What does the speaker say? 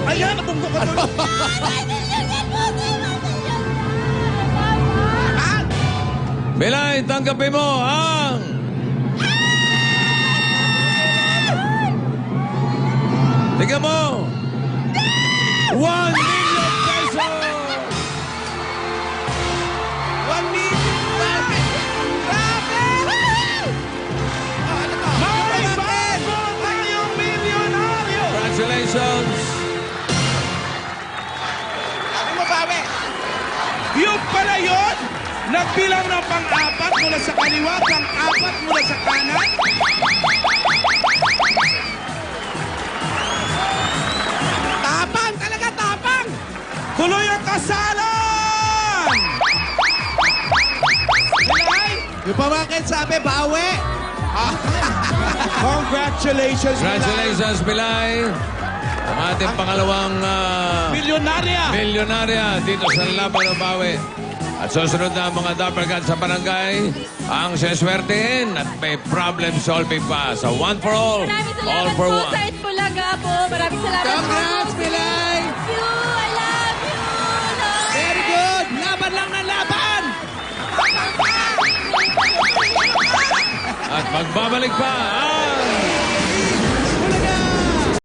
Ayan, natungkok ka doon. Bilay, tanggapin mo ang... Tingnan mo! 1 million pesos! 1 million. Grabe! Ano to? May bago tayong milyonaryo! Congratulations! Sabi mo, bawi. Yung pala yun! Nagbilang ng pang-apat mula sa kaliwa, pang-apat mula sa kanan. Tapang! Talaga tapang! Tuloy ang kasalan! Bilay! Yung pamangkin sabi, bawi. Congratulations, Congratulations, Bilay! Ang ating pangalawang Milyonarya! milyonarya dito sa Laban ng Bawi. At susunod na mga Dappercats sa barangay ang seswertein at may problem-solving pa sa One for All, Maraming All salamat for po One. sa Itbulaga po. Maraming salamat Congrats, po. Bilay! Thank you. I love you. Lord. Very good! Laban lang ng laban! At magbabalik pa ang